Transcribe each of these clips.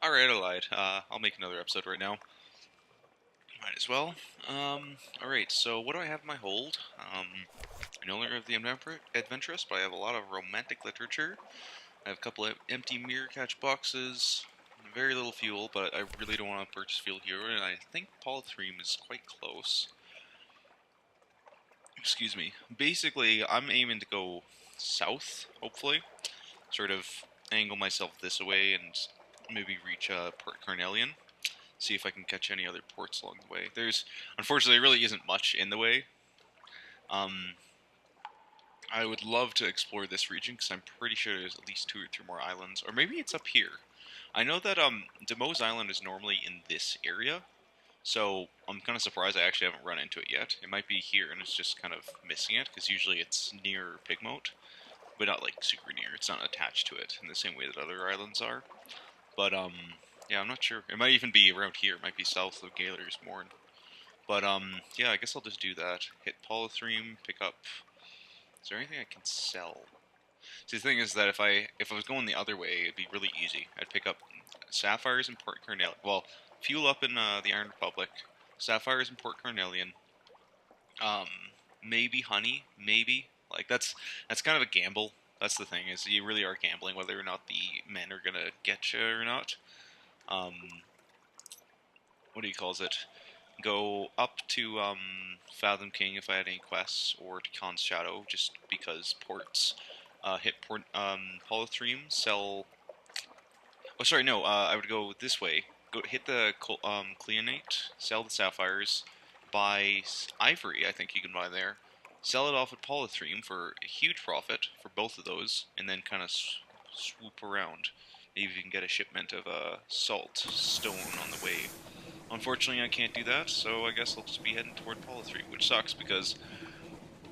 Alright, I lied. I'll make another episode right now. Might as well. Alright, so what do I have in my hold? I no longer have the Adventurous, but I have a lot of romantic literature. I have a couple of empty mirror catch boxes, very little fuel, but I really don't want to purchase fuel here, and I think polythreme is quite close. Excuse me. Basically, I'm aiming to go south, hopefully. Sort of angle myself this way and maybe reach Port Carnelian. See if I can catch any other ports along the way. Unfortunately, there really isn't much in the way. I would love to explore this region because I'm pretty sure there's at least 2 or 3 more islands, or maybe it's up here. I know that Demo's Island is normally in this area, so I'm kind of surprised I actually haven't run into it yet. It might be here and it's just kind of missing it because usually it's near Pigmote, but not like super near. It's not attached to it in the same way that other islands are. But yeah, I'm not sure. It might even be around here. It might be south of Galer's Morn. But yeah, I guess I'll just do that. Hit polythreme, pick up. Is there anything I can sell? See, the thing is that if I was going the other way, it'd be really easy. I'd pick up sapphires in Port Carnelian. Well, fuel up in the Iron Republic. Sapphires in Port Carnelian. Maybe honey. Maybe that's kind of a gamble. That's the thing, is you really are gambling whether or not the men are gonna get you or not. What do you calls it? Go up to Fathom King if I had any quests, or to Khan's Shadow, just because ports. Hit port polythreme, sell. Oh, sorry, no. I would go this way. Go hit the Cleonate, sell the sapphires, buy ivory. I think you can buy there. Sell it off at polythreme for a huge profit for both of those, and then kind of swoop around. Maybe you can get a shipment of salt stone on the way. Unfortunately, I can't do that, so I guess I'll just be heading toward polythreme, which sucks because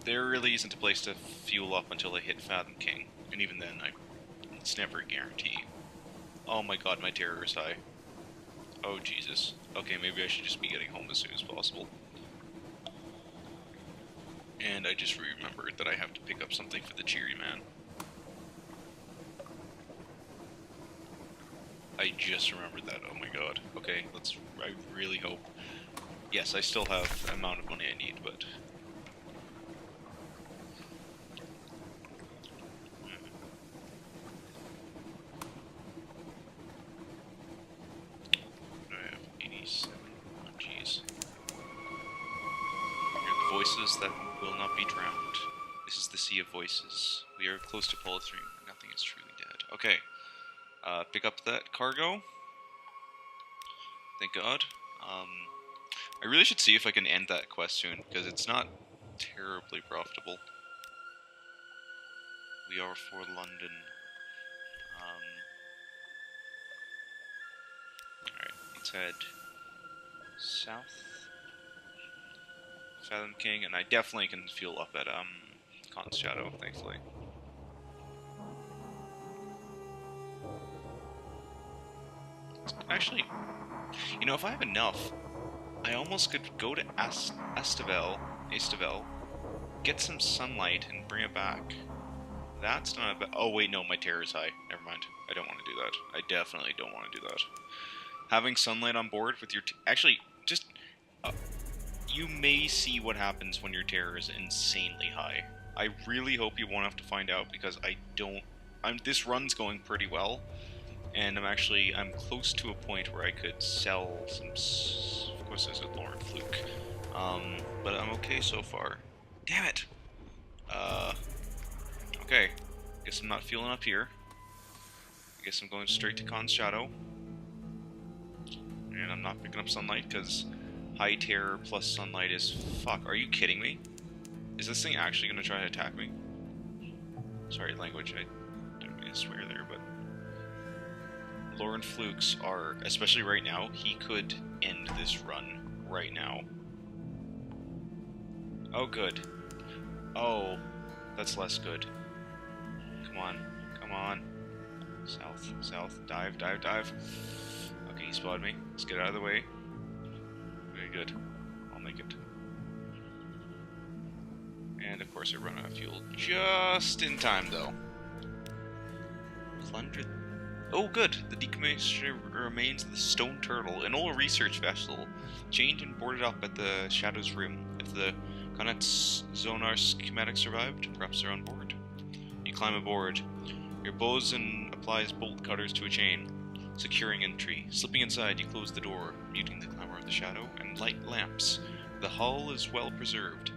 there really isn't a place to fuel up until I hit Fathom King, and even then, it's never a guarantee. Oh my god, my terror is high. Oh Jesus. Okay, maybe I should just be getting home as soon as possible. And I just remembered that I have to pick up something for the Cheery Man. I just remembered that. Oh my god. Okay, I really hope. Yes, I still have the amount of money I need, but... I have 87. Oh jeez. Hear the voices that will not be drowned. This is the sea of voices. We are close to polythreme. Nothing is truly dead. Okay. Pick up that cargo. Thank God. I really should see if I can end that quest soon, because it's not terribly profitable. We are for London. Alright, let's head south. Fathom King, and I definitely can fuel up at Khan's Shadow, thankfully. Actually, you know, if I have enough, I almost could go to Estevel, get some sunlight, and bring it back. That's not a bad... Oh, wait, no, my terror is high. Never mind. I don't want to do that. I definitely don't want to do that. Having sunlight on board with your... Actually, just... you may see what happens when your terror is insanely high. I really hope you won't have to find out, because I don't... this run's going pretty well. And I'm close to a point where I could sell some... Of course, there's a Lauren Fluke. But I'm okay so far. Damn it! Okay. Guess I'm not fueling up here. I guess I'm going straight to Khan's Shadow. And I'm not picking up sunlight, because high terror plus sunlight is... Fuck, are you kidding me? Is this thing actually going to try to attack me? Sorry, language, I didn't mean to swear there, but... Lauren Flukes are, especially right now, he could end this run right now. Oh, good. Oh, that's less good. Come on, come on. South, south, dive, dive, dive. Okay, he spotted me. Let's get out of the way. Very good. I'll make it. And of course I run out of fuel just in time, though. Plundered Oh, good. The decommissioned remains of the stone turtle, an old research vessel, chained and boarded up at the Shadow's rim. If the Connacht's Zonar schematic survived, perhaps they're on board. You climb aboard. Your bosun applies bolt cutters to a chain, securing entry. Slipping inside, you close the door, muting the clamor of the shadow, and light lamps. The hull is well preserved.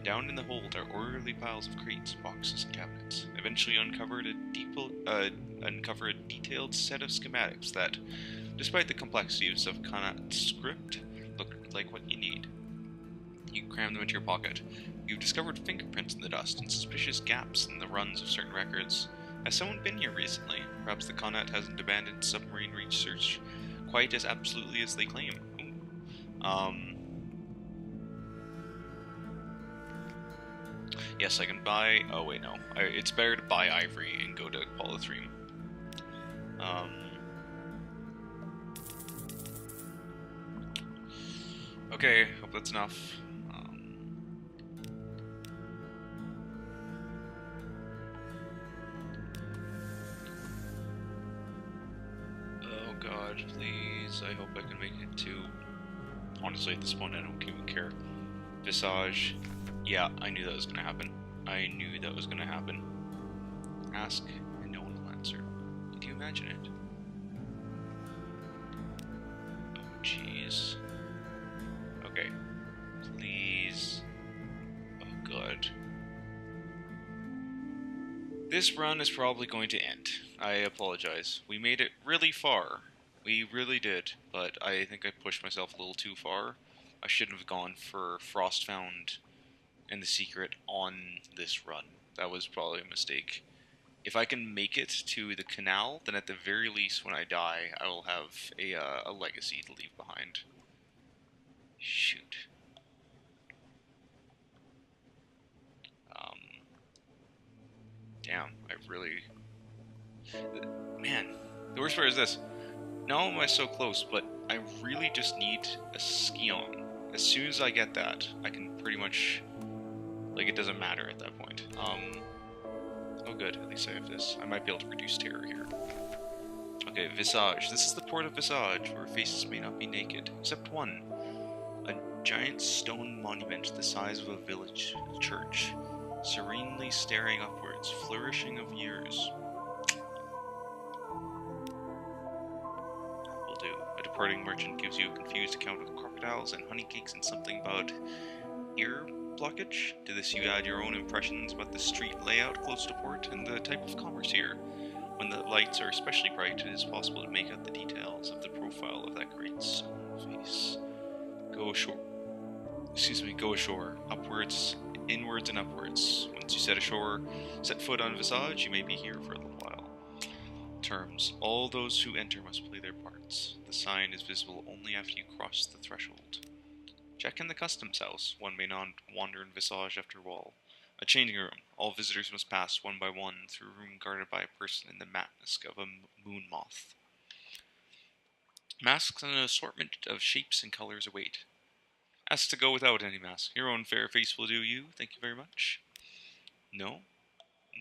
Down in the hold are orderly piles of crates, boxes, and cabinets. Eventually uncover a detailed set of schematics that, despite the complexities of Connacht script, look like what you need. You cram them into your pocket. You've discovered fingerprints in the dust and suspicious gaps in the runs of certain records. Has someone been here recently? Perhaps the Connacht hasn't abandoned submarine research quite as absolutely as they claim. Yes, I can buy... Oh, wait, no. It's better to buy ivory and go to polythreme. Okay, hope that's enough. Oh god, please. I hope I can make it to... Honestly, at this point, I don't even care. Visage. Yeah, I knew that was gonna happen. I knew that was gonna happen. Ask, and no one will answer. Did you imagine it? Oh, jeez. Okay. Please. Oh, god. This run is probably going to end. I apologize. We made it really far. We really did, but I think I pushed myself a little too far. I shouldn't have gone for Frostfound and the secret on this run. That was probably a mistake. If I can make it to the canal, then at the very least when I die, I will have a legacy to leave behind. Shoot. Damn, I really... Man, the worst part is this. Not only am I so close, but I really just need a Skion. As soon as I get that, I can pretty much... Like, it doesn't matter at that point. Oh good, at least I have this. I might be able to reduce terror here. Okay, Visage. This is the port of Visage, where faces may not be naked, except one. A giant stone monument the size of a village church, serenely staring upwards, flourishing of years. Will do. A departing merchant gives you a confused account of crocodiles and honeycakes and something about ear blockage. To this you add your own impressions about the street layout close to port and the type of commerce here. When the lights are especially bright, it is possible to make out the details of the profile of that great stone face. Go ashore. Go ashore. Upwards, inwards, and upwards. Once you set foot on Visage, you may be here for a little while. Terms. All those who enter must play their parts. The sign is visible only after you cross the threshold. Check in the customs house. One may not wander in Visage after wall. A changing room. All visitors must pass one by one through a room guarded by a person in the mask of a moon moth. Masks and an assortment of shapes and colors await. Ask to go without any mask. Your own fair face will do you. Thank you very much. No?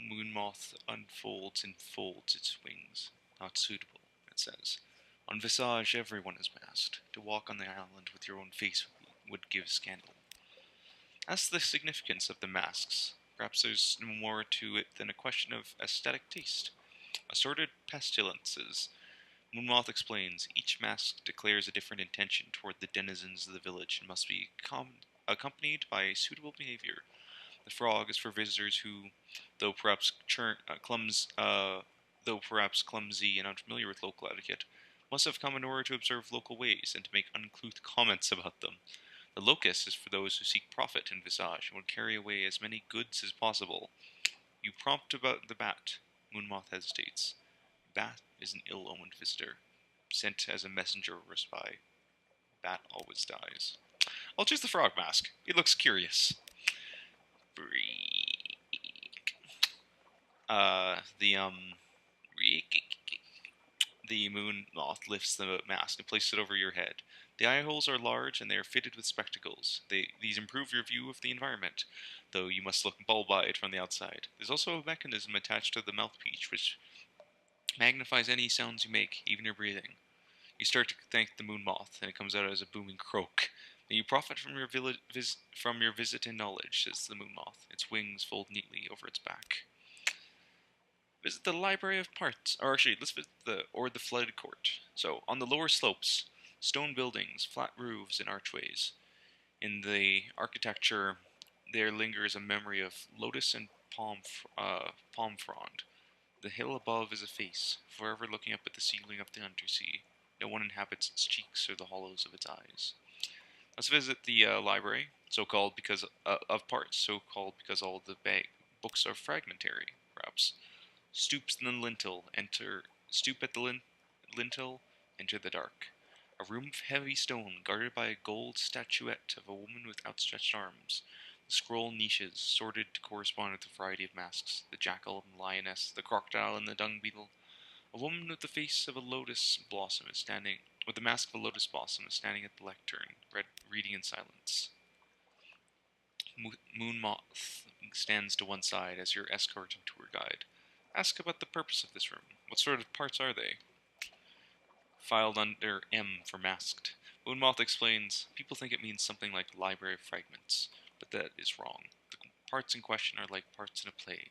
Moon moth unfolds and folds its wings. Not suitable, it says. On Visage, everyone is masked. To walk on the island with your own face would give scandal. Ask the significance of the masks. Perhaps there's no more to it than a question of aesthetic taste. Assorted pestilences. Moonmoth explains, each mask declares a different intention toward the denizens of the village and must be accompanied by suitable behavior. The frog is for visitors who, though perhaps clumsy and unfamiliar with local etiquette, must have come in order to observe local ways and to make uncouth comments about them. The locust is for those who seek profit in Visage and would carry away as many goods as possible. You prompt about the bat. Moonmoth hesitates. Bat is an ill-omened visitor, sent as a messenger or a spy. Bat always dies. I'll choose the frog mask. It looks curious. Freak. The moon moth lifts the mask and places it over your head. The eye holes are large and they are fitted with spectacles. These improve your view of the environment, though you must look bulb-eyed from the outside. There's also a mechanism attached to the mouthpiece which Magnifies any sounds you make, even your breathing. You start to thank the moon moth, and it comes out as a booming croak. Then you profit from your visit and knowledge, says the moon moth. Its wings fold neatly over its back. Visit the Library of Parts. Or actually, let's visit the flooded court. So, on the lower slopes, stone buildings, flat roofs, and archways. In the architecture, there lingers a memory of lotus and palm frond. The hill above is a face, forever looking up at the ceiling of the undersea. No one inhabits its cheeks or the hollows of its eyes. Let's visit the library, so called because of parts, so called because all the books are fragmentary, perhaps. Stoop at the lintel, enter the dark. A room of heavy stone, guarded by a gold statuette of a woman with outstretched arms. The scroll niches, sorted to correspond with the variety of masks, the jackal and lioness, the crocodile and the dung beetle. A woman with the face of a lotus blossom is standing, with the mask of a lotus blossom is standing at the lectern, reading in silence. Moon Moth stands to one side as your escort and tour guide. Ask about the purpose of this room. What sort of parts are they? Filed under M for masked. Moonmoth explains, people think it means something like library of fragments, but that is wrong. The parts in question are like parts in a play.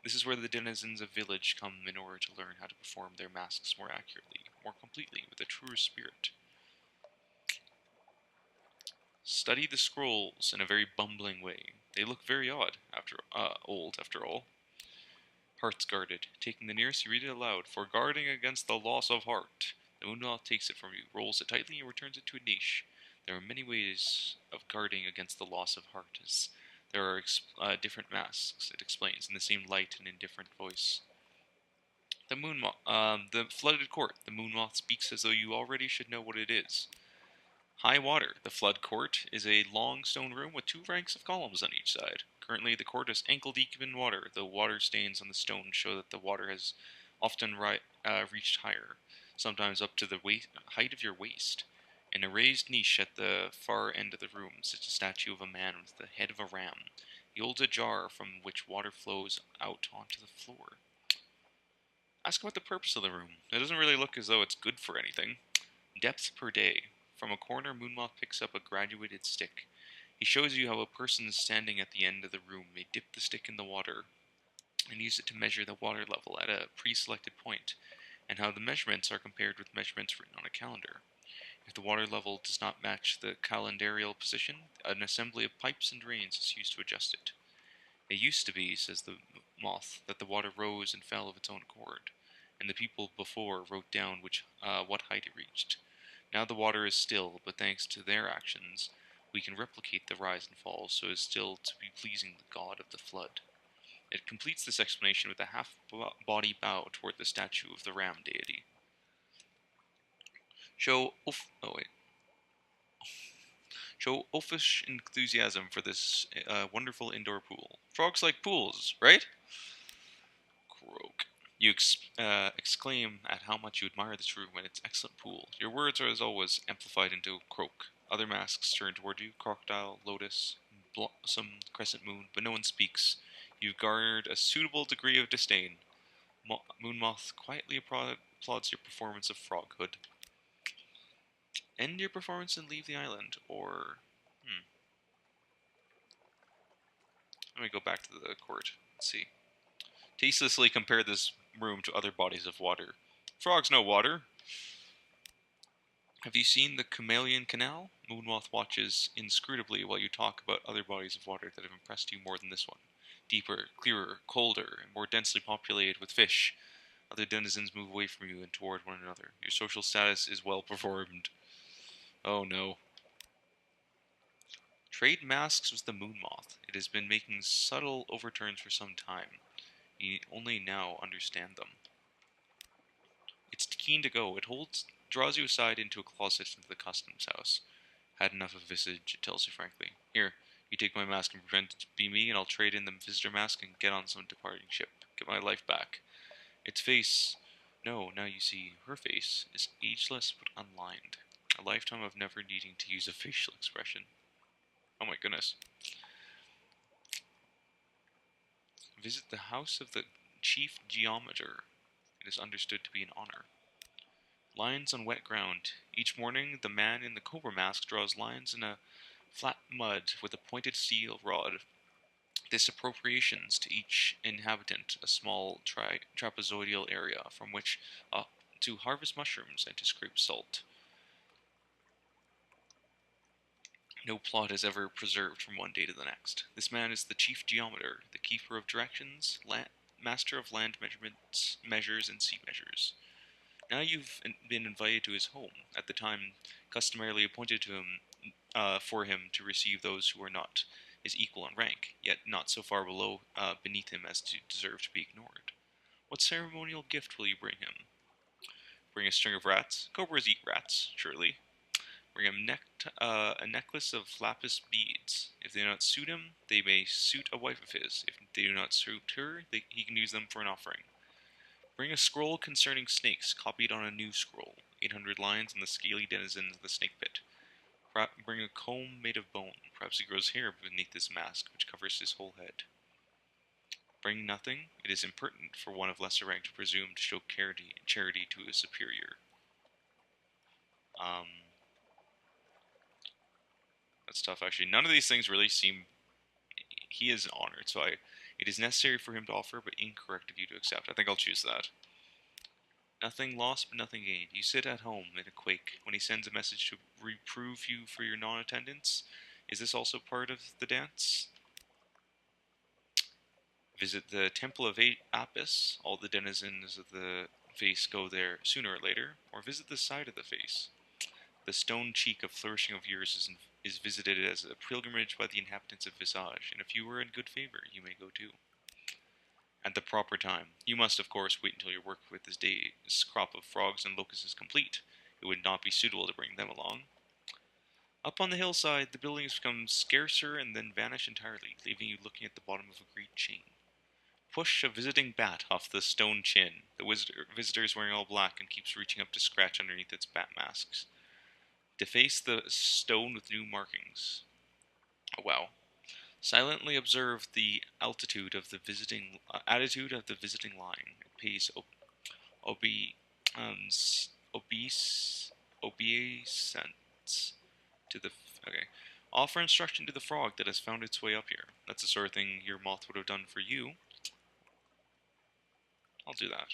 This is where the denizens of Village come in order to learn how to perform their masks more accurately, more completely, with a truer spirit. Study the scrolls in a very bumbling way. They look very old after all. Hearts guarded. Taking the nearest, you read it aloud. For guarding against the loss of heart. The moonmoth takes it from you, rolls it tightly, and returns it to a niche. There are many ways of guarding against the loss of heart. There are different masks, it explains, in the same light and in different voice. The flooded court. The moonmoth speaks as though you already should know what it is. High water. The flood court is a long stone room with 2 ranks of columns on each side. Currently, the court is ankle deep in water. The water stains on the stone show that the water has often reached higher, sometimes up to the height of your waist. In a raised niche at the far end of the room sits a statue of a man with the head of a ram. He holds a jar from which water flows out onto the floor. Ask about the purpose of the room. It doesn't really look as though it's good for anything. Depth per day. From a corner, Moonmoth picks up a graduated stick. He shows you how a person standing at the end of the room may dip the stick in the water and use it to measure the water level at a pre-selected point, and how the measurements are compared with measurements written on a calendar. If the water level does not match the calendarial position, an assembly of pipes and drains is used to adjust it. It used to be, says the moth, that the water rose and fell of its own accord, and the people before wrote down what height it reached. Now the water is still, but thanks to their actions, we can replicate the rise and fall so as still to be pleasing the god of the flood. It completes this explanation with a half-body bow toward the statue of the ram deity. Show oafish enthusiasm for this wonderful indoor pool. Frogs like pools, right? Croak. You exclaim at how much you admire this room and its excellent pool. Your words are, as always, amplified into croak. Other masks turn toward you, crocodile, lotus, blossom, crescent moon, but no one speaks. You garnered a suitable degree of disdain. Moonmoth quietly applauds your performance of froghood. End your performance and leave the island, or... Let me go back to the court. Let's see. Tastelessly compare this room to other bodies of water. Frogs know water. Have you seen the Chameleon Canal? Moonmoth watches inscrutably while you talk about other bodies of water that have impressed you more than this one. Deeper, clearer, colder, and more densely populated with fish. Other denizens move away from you and toward one another. Your social status is well performed. Oh no. Trade masks with the Moonmoth. It has been making subtle overturns for some time. You only now understand them. It's keen to go. It draws you aside into a closet into the customs house. Had enough of Visage, it tells you frankly. Here, you take my mask and pretend to be me, and I'll trade in the visitor mask and get on some departing ship. Get my life back. Its face, no, now you see, her face, is ageless but unlined. A lifetime of never needing to use a facial expression. Oh my goodness. Visit the house of the chief geometer. It is understood to be an honor. Lines on wet ground. Each morning, the man in the cobra mask draws lines in a flat mud with a pointed steel rod. This appropriations to each inhabitant a small trapezoidal area from which to harvest mushrooms and to scrape salt. No plot is ever preserved from one day to the next. This man is the chief geometer, the keeper of directions, master of land measurements, measures, and sea measures. Now you've been invited to his home, at the time customarily appointed to him for him to receive those who are not his equal in rank, yet not so far beneath him as to deserve to be ignored. What ceremonial gift will you bring him? Bring a string of rats? Cobras eat rats, surely. Bring him a necklace of lapis beads. If they do not suit him, they may suit a wife of his. If they do not suit her, he can use them for an offering. Bring a scroll concerning snakes, copied on a new scroll. 800 lines on the scaly denizens of the snake pit. Bring a comb made of bone. Perhaps he grows hair beneath this mask, which covers his whole head. Bring nothing. It is impertinent for one of lesser rank to presume to show charity to a superior. Um, that's tough, actually. None of these things really seem. He is honored, so it is necessary for him to offer, but incorrect of you to accept. I think I'll choose that. Nothing lost, but nothing gained. You sit at home in a quake when he sends a message to reprove you for your non-attendance. Is this also part of the dance? Visit the Temple of Apis. All the denizens of the face go there sooner or later. Or visit the side of the face. The stone cheek of flourishing of years is visited as a pilgrimage by the inhabitants of Visage, and if you are in good favor, you may go too. At the proper time. You must, of course, wait until your work with this day's crop of frogs and locusts is complete. It would not be suitable to bring them along. Up on the hillside, the buildings become scarcer and then vanish entirely, leaving you looking at the bottom of a great chain. Push a visiting bat off the stone chin. The visitor is wearing all black and keeps reaching up to scratch underneath its bat masks. Deface the stone with new markings. Oh, wow. Silently observe the attitude of the visiting line. It pays um, obese, obeisance to the. Okay. Offer instruction to the frog that has found its way up here. That's the sort of thing your moth would have done for you. I'll do that.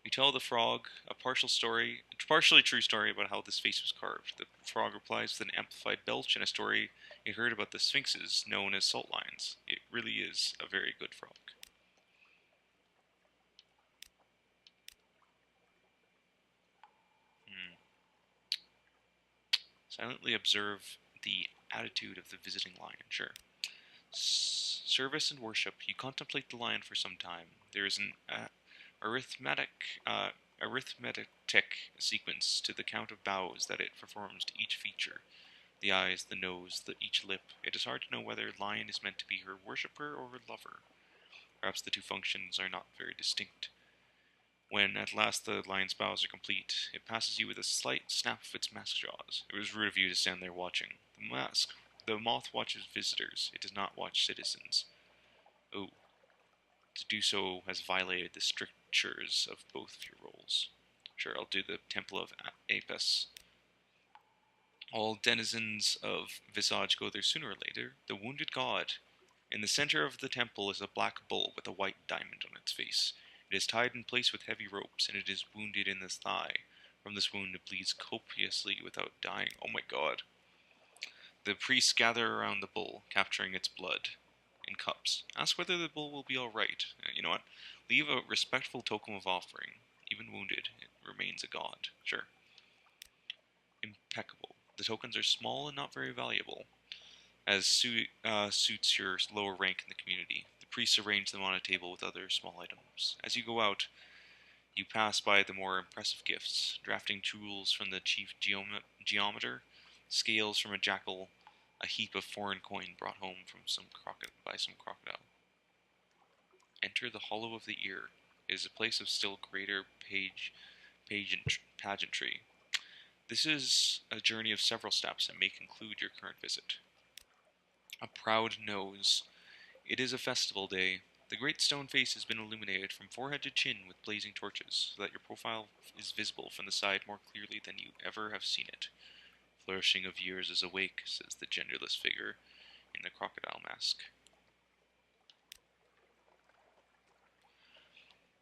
You tell the frog a partially true story about how this face was carved. The frog replies with an amplified belch and a story it heard about the sphinxes known as salt lines. It really is a very good frog. Hmm. Silently observe the attitude of the visiting lion. Sure. Service and worship. You contemplate the lion for some time. There is an arithmetic uh, arithmetic sequence to the count of bows that it performs to each feature. The eyes, the nose, each lip. It is hard to know whether lion is meant to be her worshipper or her lover. Perhaps the two functions are not very distinct. When at last the lion's bows are complete, it passes you with a slight snap of its mask jaws. It was rude of you to stand there watching. The moth watches visitors. It does not watch citizens. Oh, to do so has violated the strictures of both of your roles. Sure, I'll do the Temple of Apis. All denizens of Visage go there sooner or later. The wounded god. In the center of the temple is a black bull with a white diamond on its face. It is tied in place with heavy ropes, and it is wounded in the thigh. From this wound, it bleeds copiously without dying. Oh my god. The priests gather around the bull, capturing its blood in cups. Ask whether the bull will be alright. You know what? Leave a respectful token of offering. Even wounded, it remains a god. Sure. Impeccable. The tokens are small and not very valuable, as suits your lower rank in the community. The priests arrange them on a table with other small items. As you go out, you pass by the more impressive gifts: drafting tools from the chief geometer, scales from a jackal, a heap of foreign coin brought home from some crocodile. Enter the hollow of the ear. It is a place of still greater pageantry. This is a journey of several steps and may conclude your current visit. A proud nose. It is a festival day. The great stone face has been illuminated from forehead to chin with blazing torches, so that your profile is visible from the side more clearly than you ever have seen it. Flourishing of years is awake, says the genderless figure in the crocodile mask.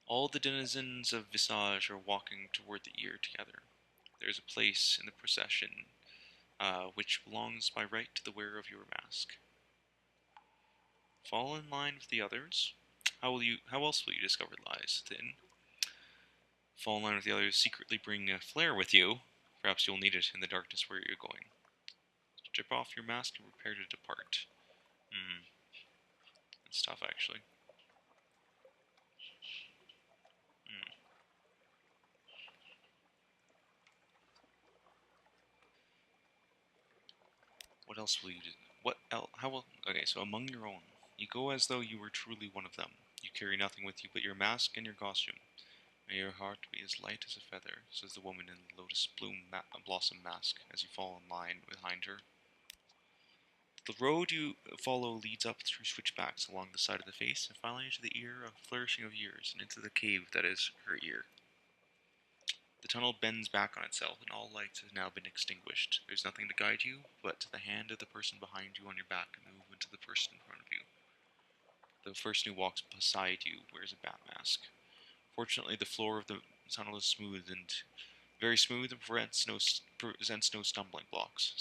All the denizens of Visage are walking toward the ear together. There is a place in the procession which belongs by right to the wearer of your mask. Fall in line with the others. How else will you discover lies within? Fall in line with the others. Secretly bring a flare with you. Perhaps you'll need it in the darkness where you're going. Strip off your mask and prepare to depart. That's tough, actually. What else will you do? What else? How will? Okay, so among your own, you go as though you were truly one of them. You carry nothing with you but your mask and your costume. May your heart be as light as a feather, says the woman in the lotus blossom mask as you fall in line behind her. The road you follow leads up through switchbacks along the side of the face and finally into the ear of flourishing of years and into the cave that is her ear. The tunnel bends back on itself, and all lights have now been extinguished. There's nothing to guide you but the hand of the person behind you on your back and the movement of the person in front of you. The person who walks beside you wears a bat mask. Fortunately, the floor of the tunnel is smooth and very smooth and presents no stumbling blocks.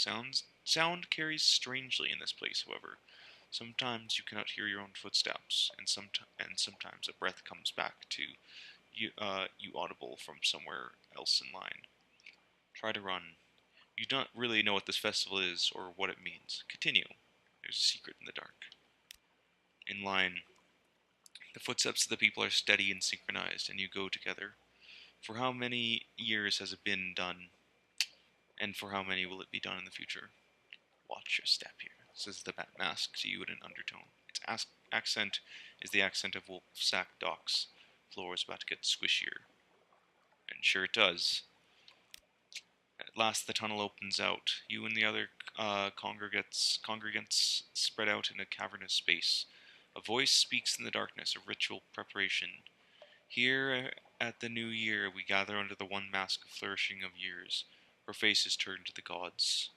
Sound carries strangely in this place, however. Sometimes you cannot hear your own footsteps, and sometimes a breath comes back to you audible from somewhere else in line. Try to run. You don't really know what this festival is or what it means. Continue. There's a secret in the dark. In line, the footsteps of the people are steady and synchronized, and you go together. For how many years has it been done, and for how many will it be done in the future? Watch your step here, says the bat mask to you in an undertone. Its accent is the accent of Wolfsack docks. Floor is about to get squishier. And sure it does. At last the tunnel opens out. You and the other congregants spread out in a cavernous space. A voice speaks in the darkness, a ritual preparation. Here at the new year we gather under the one mask of flourishing of years. Our faces turned to the gods.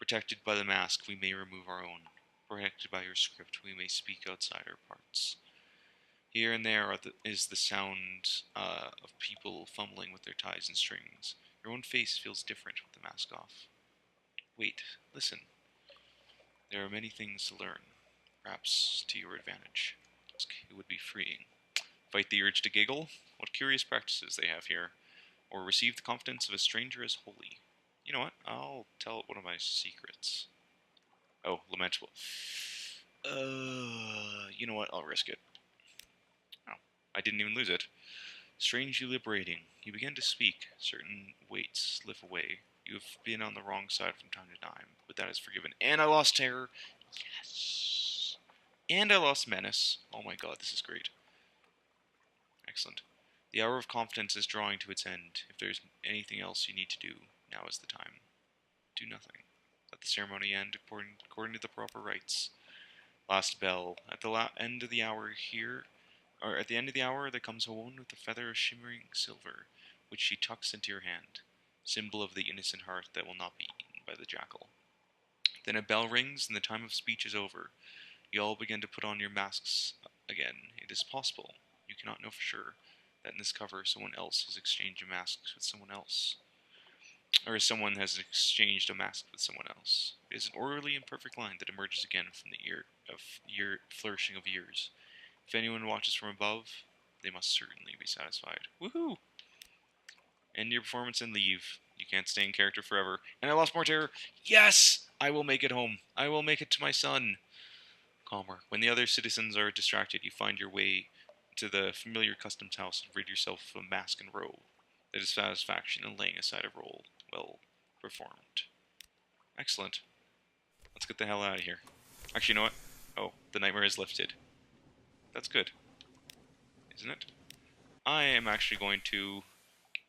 Protected by the mask, we may remove our own. Protected by your script, we may speak outside our parts. Here and there is the sound of people fumbling with their ties and strings. Your own face feels different with the mask off. Wait, listen. There are many things to learn, perhaps to your advantage. It would be freeing. Fight the urge to giggle? What curious practices they have here. Or receive the confidence of a stranger as holy. You know what? I'll tell it one of my secrets. Oh, lamentable. You know what? I'll risk it. Oh, I didn't even lose it. Strangely liberating. You begin to speak. Certain weights slip away. You have been on the wrong side from time to time, but that is forgiven. And I lost terror. Yes. And I lost menace. Oh my god, this is great. Excellent. The hour of confidence is drawing to its end. If there's anything else you need to do, now is the time. Do nothing. Let the ceremony end according to the proper rites. Last bell. At the end of the hour here, or at the end of the hour, there comes a woman with a feather of shimmering silver, which she tucks into your hand, symbol of the innocent heart that will not be eaten by the jackal. Then a bell rings, and the time of speech is over. You all begin to put on your masks again. It is possible, you cannot know for sure, that in this cover someone else has exchanged a mask with someone else. Or someone has exchanged a mask with someone else. It is an orderly and perfect line that emerges again from the ear of year flourishing of years. If anyone watches from above, they must certainly be satisfied. Woohoo! End your performance and leave. You can't stay in character forever. And I lost more terror. Yes! I will make it home. I will make it to my son. Calmer. When the other citizens are distracted, you find your way to the familiar customs house and rid yourself of a mask and robe. That is satisfaction in laying aside a role well performed. Excellent. Let's get the hell out of here. Actually, you know what? Oh, the nightmare is lifted. That's good. Isn't it? I am actually going to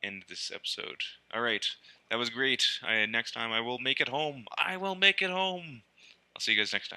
end this episode. Alright, that was great. Next time I will make it home. I will make it home. I'll see you guys next time.